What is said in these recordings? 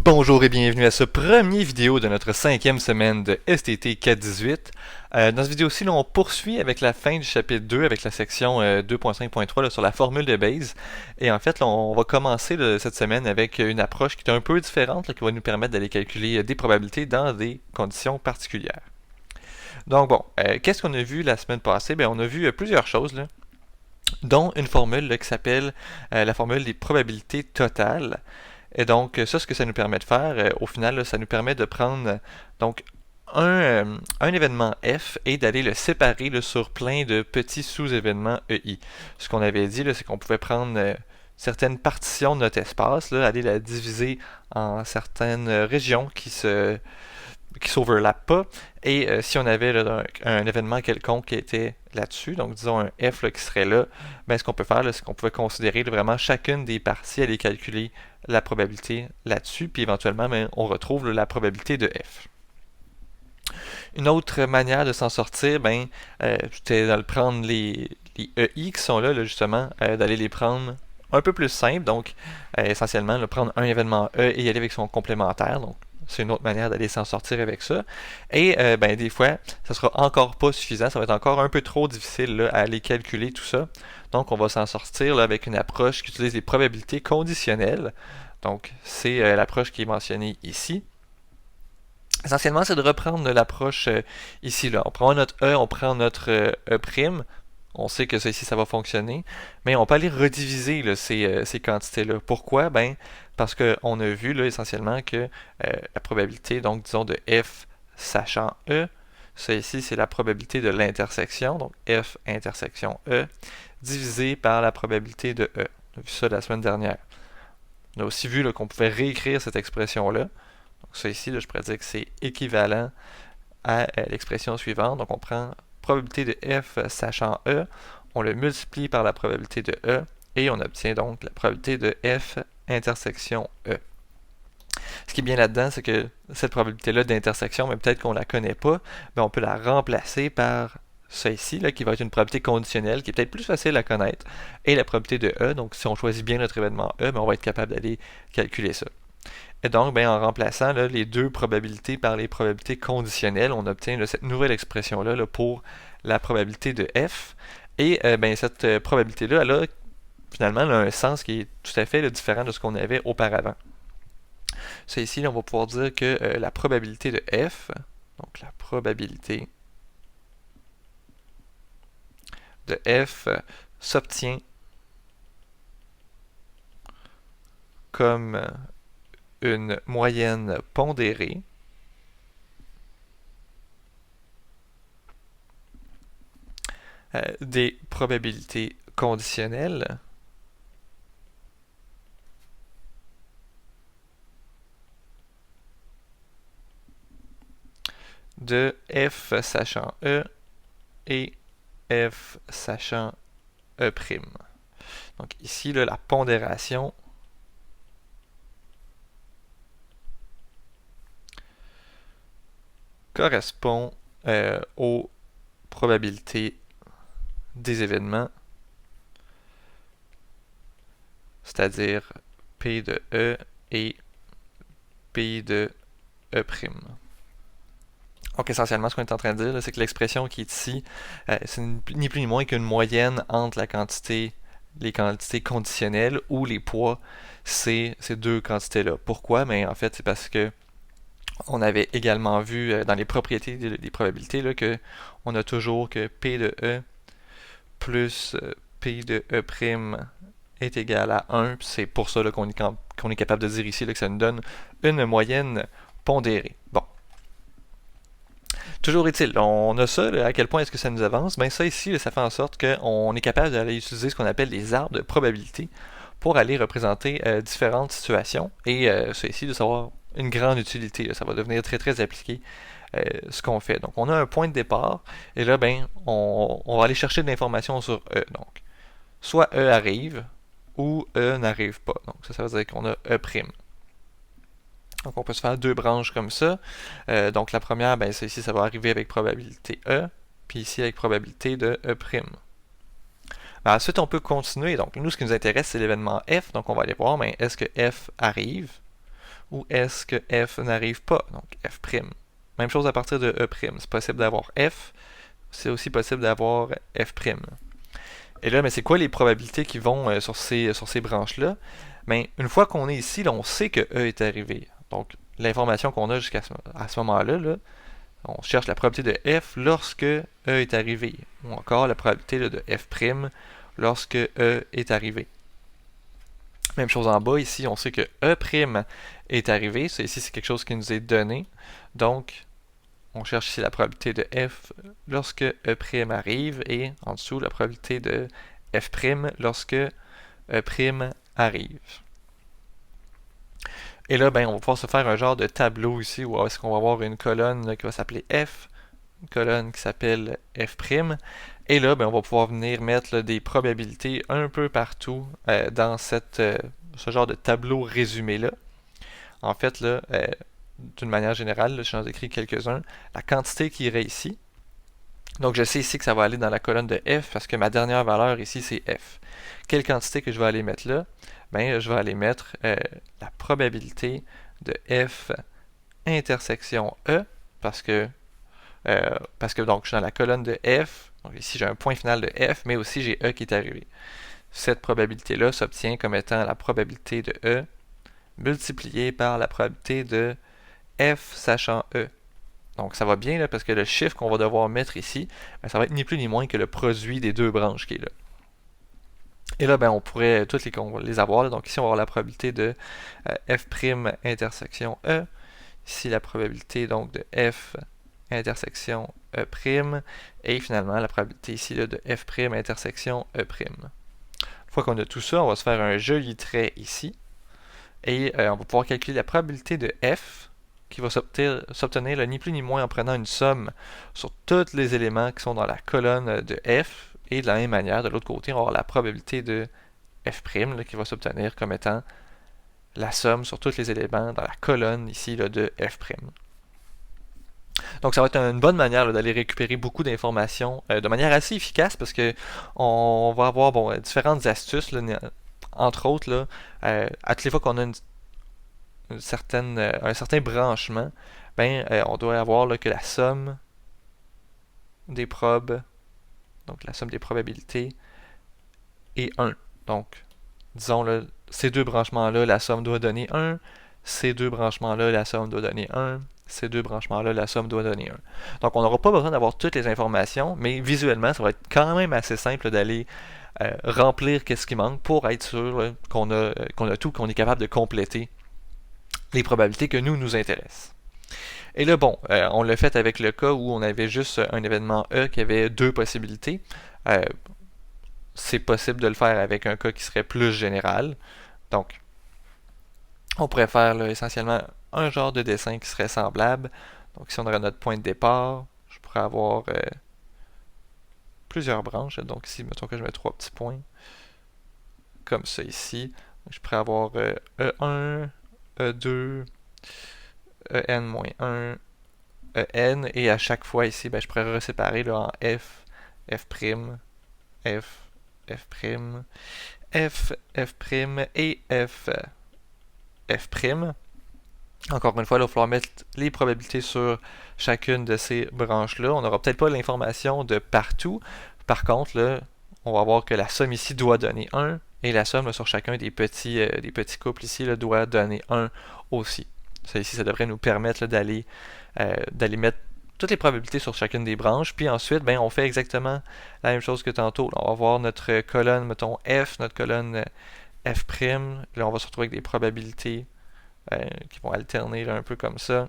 Bonjour et bienvenue à ce premier vidéo de notre cinquième semaine de STT 418. Dans cette vidéo-ci, on poursuit avec la fin du chapitre 2 avec la section 2.5.3 sur la formule de Bayes. Et en fait, là, on va commencer cette semaine avec une approche qui est un peu différente, là, qui va nous permettre d'aller calculer des probabilités dans des conditions particulières. Donc bon, qu'est-ce qu'on a vu la semaine passée? Bien, on a vu plusieurs choses, là, dont une formule là, qui s'appelle la formule des probabilités totales. Et donc, ça, ce que ça nous permet de faire, au final, là, ça nous permet de prendre donc un événement F et d'aller le séparer là, sur plein de petits sous-événements EI. Ce qu'on avait dit, c'est qu'on pouvait prendre certaines partitions de notre espace, là, aller la diviser en certaines régions qui s'overlappent pas. Et si on avait là, un événement quelconque qui était là-dessus, donc disons un F là, qui serait là, ben, ce qu'on peut faire, c'est qu'on pouvait considérer là, vraiment chacune des parties, aller calculer la probabilité là-dessus, puis éventuellement, ben, on retrouve là, la probabilité de F. Une autre manière de s'en sortir, ben, c'était de prendre les EI qui sont là, justement, d'aller les prendre un peu plus simple, donc essentiellement, prendre un événement E et y aller avec son complémentaire, donc c'est une autre manière d'aller s'en sortir avec ça. Et ben, des fois, ça sera encore pas suffisant, ça va être encore un peu trop difficile là, à aller calculer tout ça. Donc, on va s'en sortir là, avec une approche qui utilise les probabilités conditionnelles. Donc, c'est l'approche qui est mentionnée ici. Essentiellement, c'est de reprendre l'approche ici. Là. On prend notre E, on prend notre E'. On sait que ça ici, ça va fonctionner. Mais on peut aller rediviser là, ces quantités-là. Pourquoi? Ben, parce qu'on a vu là, essentiellement que la probabilité, donc disons de F sachant E, ça ici, c'est la probabilité de l'intersection, donc F intersection E, divisé par la probabilité de E. On a vu ça la semaine dernière. On a aussi vu qu'on pouvait réécrire cette expression-là. Donc ça ici, là, je pourrais dire que c'est équivalent à l'expression suivante. Donc on prend probabilité de F sachant E, on le multiplie par la probabilité de E, et on obtient donc la probabilité de F intersection E. Ce qui est bien là-dedans, c'est que cette probabilité-là d'intersection, mais peut-être qu'on ne la connaît pas, mais on peut la remplacer par ça ici, là, qui va être une probabilité conditionnelle, qui est peut-être plus facile à connaître, et la probabilité de E. Donc si on choisit bien notre événement E, ben, on va être capable d'aller calculer ça. Et donc, ben, en remplaçant là, les deux probabilités par les probabilités conditionnelles, on obtient là, cette nouvelle expression-là là, pour la probabilité de F. Et ben, cette probabilité-là, elle a finalement un sens qui est tout à fait là, différent de ce qu'on avait auparavant. Ça ici, là, on va pouvoir dire que la probabilité de F, donc la probabilité de F s'obtient comme une moyenne pondérée des probabilités conditionnelles de F sachant E et F sachant E'. Donc ici, là, la pondération correspond aux probabilités des événements, c'est-à-dire P de E et P de E'. Donc essentiellement, ce qu'on est en train de dire, c'est que l'expression qui est ici, c'est ni plus ni moins qu'une moyenne entre les quantités conditionnelles ou les poids, c'est ces deux quantités-là. Pourquoi? Mais en fait, c'est parce que on avait également vu dans les propriétés des probabilités là, que on a toujours que P de E plus P de E' est égal à 1. C'est pour ça qu'on est capable de dire ici là, que ça nous donne une moyenne pondérée. Bon. Toujours est-il, on a ça, là, à quel point est-ce que ça nous avance? Bien ça ici, là, ça fait en sorte qu'on est capable d'aller utiliser ce qu'on appelle les arbres de probabilité pour aller représenter différentes situations. Et ça ici, de savoir une grande utilité, là, ça va devenir très très appliqué ce qu'on fait. Donc on a un point de départ, et là, ben, on va aller chercher de l'information sur E. Donc, soit E arrive, ou E n'arrive pas. Donc ça veut dire qu'on a E'. Donc on peut se faire deux branches comme ça. Donc la première, ben, ici, ça va arriver avec probabilité E, puis ici avec probabilité de E'. Ben, ensuite, on peut continuer. Donc nous, ce qui nous intéresse, c'est l'événement F. Donc on va aller voir, ben, est-ce que F arrive, ou est-ce que f n'arrive pas, donc f'. Même chose à partir de e'. C'est possible d'avoir f, c'est aussi possible d'avoir f'. Et là, mais c'est quoi les probabilités qui vont sur ces branches-là? Mais une fois qu'on est ici, là, on sait que E est arrivé. Donc, l'information qu'on a jusqu'à ce moment-là, là, on cherche la probabilité de F lorsque E est arrivé. Ou encore la probabilité là, de F' lorsque E est arrivé. Même chose en bas, ici, on sait que E' est arrivé. Ça, ici, c'est quelque chose qui nous est donné. Donc, on cherche ici la probabilité de F lorsque E' arrive et en dessous la probabilité de F' lorsque E' arrive. Et là, ben, on va pouvoir se faire un genre de tableau ici où est-ce qu'on va avoir une colonne là, qui va s'appeler F, une colonne qui s'appelle F'. Et là, ben, on va pouvoir venir mettre là, des probabilités un peu partout dans ce genre de tableau résumé-là. En fait, là, d'une manière générale, là, je vous en écrit quelques-uns, la quantité qui irait ici. Donc je sais ici que ça va aller dans la colonne de F parce que ma dernière valeur ici c'est F. Quelle quantité que je vais aller mettre là? Ben, je vais aller mettre la probabilité de F intersection E parce que donc je suis dans la colonne de F. Donc ici j'ai un point final de F, mais aussi j'ai E qui est arrivé. Cette probabilité-là s'obtient comme étant la probabilité de E multipliée par la probabilité de F sachant E. Donc ça va bien là, parce que le chiffre qu'on va devoir mettre ici, ben, ça va être ni plus ni moins que le produit des deux branches qui est là. Et là, ben, on pourrait toutes les avoir. Là. Donc ici, on va avoir la probabilité de F' intersection E. Ici, la probabilité donc de F intersection E'. Et finalement, la probabilité ici là, de F' intersection E'. Une fois qu'on a tout ça, on va se faire un joli trait ici. Et on va pouvoir calculer la probabilité de F qui va s'obtenir ni plus ni moins en prenant une somme sur tous les éléments qui sont dans la colonne de F. Et de la même manière, de l'autre côté, on va avoir la probabilité de F' là, qui va s'obtenir comme étant la somme sur tous les éléments dans la colonne ici là, de F'. Donc ça va être une bonne manière d'aller récupérer beaucoup d'informations de manière assez efficace parce que on va avoir différentes astuces, là, entre autres, là, à toutes les fois qu'on a un certain branchement, ben, on doit avoir là, que la somme des probes, donc la somme des probabilités, est 1. Donc, disons, là, ces deux branchements-là, la somme doit donner 1. Ces deux branchements-là, la somme doit donner 1. Ces deux branchements-là, la somme doit donner 1. Donc, on n'aura pas besoin d'avoir toutes les informations, mais visuellement, ça va être quand même assez simple d'aller remplir qu'est-ce qui manque pour être sûr qu'on a tout, qu'on est capable de compléter les probabilités que nous intéressent. Et là, bon, on l'a fait avec le cas où on avait juste un événement E qui avait deux possibilités. C'est possible de le faire avec un cas qui serait plus général. Donc, on pourrait faire là, essentiellement un genre de dessin qui serait semblable. Donc, si on aurait notre point de départ, je pourrais avoir plusieurs branches. Donc, ici, mettons que je mets 3 petits points. Comme ça ici. Donc, je pourrais avoir E1, E2, En-1, En, et à chaque fois ici, ben, je pourrais reséparer là, en F, F', F, F', F, F' et F, F'. Encore une fois, là, il va falloir mettre les probabilités sur chacune de ces branches-là. On n'aura peut-être pas l'information de partout. Par contre, là, on va voir que la somme ici doit donner 1, et la somme là, sur chacun des petits couples ici là, doit donner 1 aussi. Ça ici, ça devrait nous permettre d'aller mettre toutes les probabilités sur chacune des branches, puis ensuite, ben, on fait exactement la même chose que tantôt. Là, on va voir notre colonne, mettons F, notre colonne F', là on va se retrouver avec des probabilités qui vont alterner là, un peu comme ça.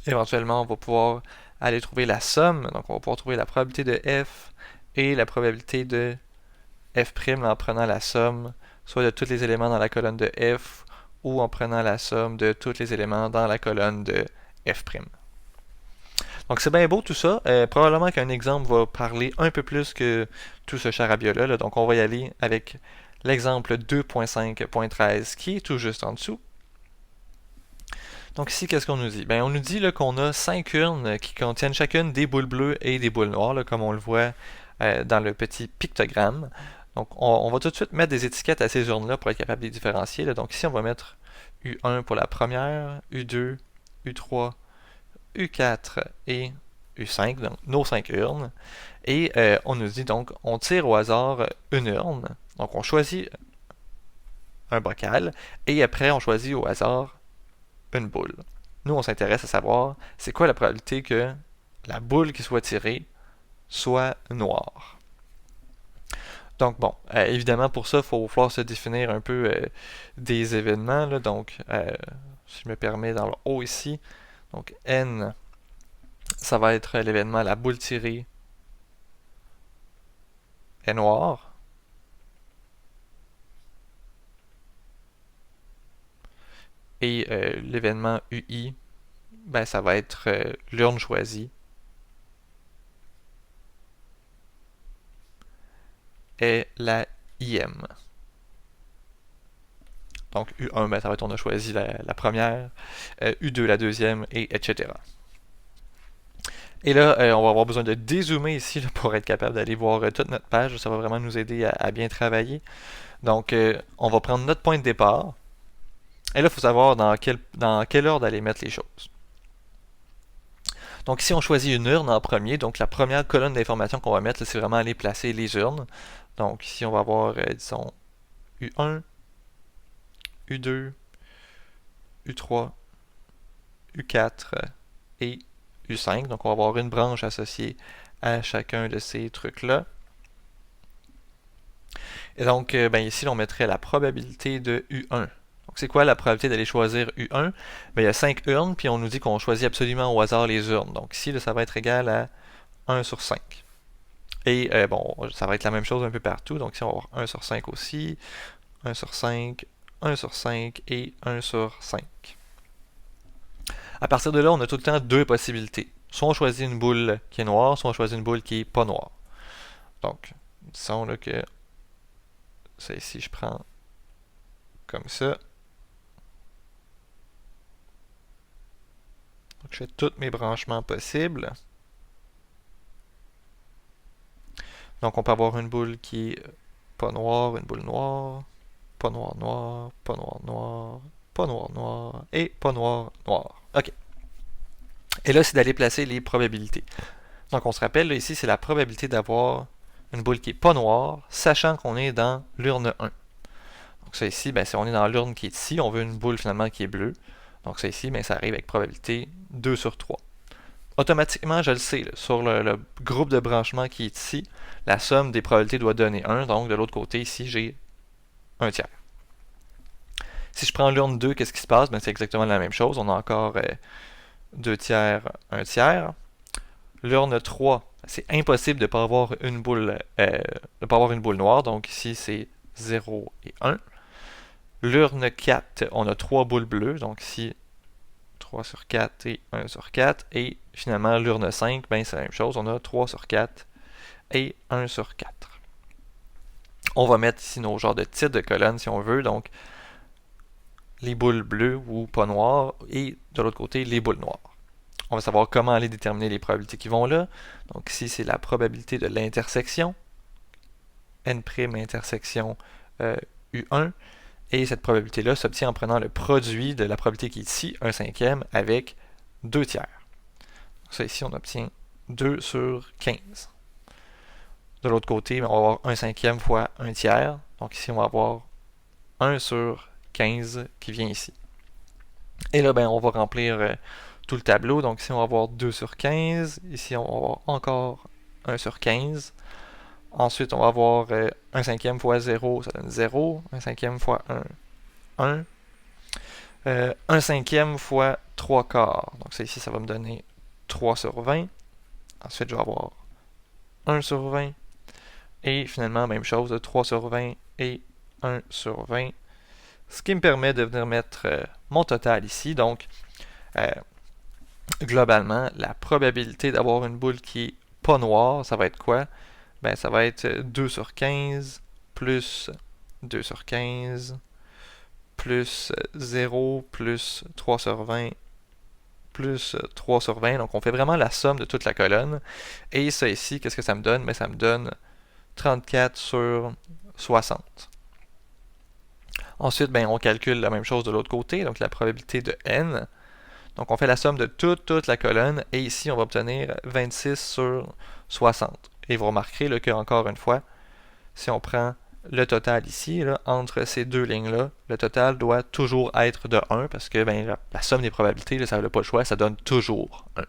Éventuellement, on va pouvoir aller trouver la somme, donc on va pouvoir trouver la probabilité de F et la probabilité de F' en prenant la somme, soit de tous les éléments dans la colonne de F, ou en prenant la somme de tous les éléments dans la colonne de F'. Donc c'est bien beau tout ça. Probablement qu'un exemple va parler un peu plus que tout ce charabia-là. Là. Donc on va y aller avec l'exemple 2.5.13 qui est tout juste en dessous. Donc ici, qu'est-ce qu'on nous dit? Ben, on nous dit là, qu'on a 5 urnes qui contiennent chacune des boules bleues et des boules noires, là, comme on le voit dans le petit pictogramme. Donc on va tout de suite mettre des étiquettes à ces urnes-là pour être capable de les différencier. Là. Donc ici, on va mettre U1 pour la première, U2, U3, U4 et U5, donc nos 5 urnes. Et on nous dit donc, on tire au hasard une urne. Donc on choisit un bocal et après on choisit au hasard une boule. Nous on s'intéresse à savoir c'est quoi la probabilité que la boule qui soit tirée soit noire. Donc bon, évidemment pour ça, il faut falloir se définir un peu des événements. Là. Donc, si je me permets dans le haut ici, donc N, ça va être l'événement la boule tirée est noire. Et l'événement UI, ben, ça va être l'urne choisie est la IM. Donc U1, ben, ça va être on a choisi la première, U2 la deuxième, et etc. Et là, on va avoir besoin de dézoomer ici là, pour être capable d'aller voir toute notre page. Ça va vraiment nous aider à bien travailler. Donc, on va prendre notre point de départ. Et là, il faut savoir dans quel ordre aller mettre les choses. Donc ici, on choisit une urne en premier. Donc la première colonne d'information qu'on va mettre, c'est vraiment aller placer les urnes. Donc ici, on va avoir, disons, U1, U2, U3, U4 et U5. Donc on va avoir une branche associée à chacun de ces trucs-là. Et donc, ben, ici, on mettrait la probabilité de U1. Donc, c'est quoi la probabilité d'aller choisir U1? Ben, il y a 5 urnes, puis on nous dit qu'on choisit absolument au hasard les urnes. Donc, ici, là, ça va être égal à 1 sur 5. Et bon, ça va être la même chose un peu partout. Donc, ici, on va avoir 1 sur 5 aussi, 1 sur 5, 1 sur 5 et 1 sur 5. À partir de là, on a tout le temps deux possibilités. Soit on choisit une boule qui est noire, soit on choisit une boule qui est pas noire. Donc, disons là que ça ici, je prends comme ça. Donc, je fais tous mes branchements possibles. Donc, on peut avoir une boule qui est pas noire, une boule noire, pas noir, noir, pas noir, noir, pas noir, noir, et pas noir, noir. OK. Et là, c'est d'aller placer les probabilités. Donc, on se rappelle, là, ici, c'est la probabilité d'avoir une boule qui est pas noire, sachant qu'on est dans l'urne 1. Donc, ça ici, ben, si on est dans l'urne qui est ici, on veut une boule finalement qui est bleue. Donc, ça ici, ben, ça arrive avec probabilité 2 sur 3. Automatiquement, je le sais, là, sur le groupe de branchement qui est ici, la somme des probabilités doit donner 1. Donc, de l'autre côté, ici, j'ai un tiers. Si je prends l'urne 2, qu'est-ce qui se passe? Ben, c'est exactement la même chose. On a encore 2 tiers, 1 tiers. L'urne 3, c'est impossible de ne pas avoir une boule, noire. Donc, ici, c'est 0 et 1. L'urne 4, on a 3 boules bleues. Donc, ici, 3 sur 4 et 1 sur 4. Et finalement, l'urne 5, ben, c'est la même chose. On a 3 sur 4 et 1 sur 4. On va mettre ici nos genres de titres de colonnes si on veut. Donc, les boules bleues ou pas noires. Et de l'autre côté, les boules noires. On va savoir comment aller déterminer les probabilités qui vont là. Donc ici, c'est la probabilité de l'intersection. N' intersection U1. Et cette probabilité-là s'obtient en prenant le produit de la probabilité qui est ici, 1 cinquième, avec 2 tiers. Donc ça ici, on obtient 2 sur 15. De l'autre côté, on va avoir 1 cinquième fois 1 tiers. Donc ici, on va avoir 1 sur 15 qui vient ici. Et là, ben, on va remplir tout le tableau. Donc ici, on va avoir 2 sur 15. Ici, on va avoir encore 1 sur 15. Ensuite, on va avoir 1 cinquième fois 0, ça donne 0. 1 cinquième fois 1, 1. 1 cinquième fois 3 quarts. Donc ça ici, ça va me donner 3 sur 20. Ensuite, je vais avoir 1 sur 20. Et finalement, même chose, 3 sur 20 et 1 sur 20. Ce qui me permet de venir mettre mon total ici. Donc, globalement, la probabilité d'avoir une boule qui est pas noire, ça va être quoi? Ben, ça va être 2 sur 15 plus 2 sur 15 plus 0 plus 3 sur 20 plus 3 sur 20. Donc, on fait vraiment la somme de toute la colonne. Et ça ici, qu'est-ce que ça me donne? Ben, ça me donne 34 sur 60. Ensuite, ben, on calcule la même chose de l'autre côté, donc la probabilité de n. Donc on fait la somme de toute la colonne, et ici on va obtenir 26 sur 60. Et vous remarquerez là, que, encore une fois, si on prend le total ici, là, entre ces deux lignes-là, le total doit toujours être de 1, parce que ben, la somme des probabilités, là, ça n'a pas le choix, ça donne toujours 1.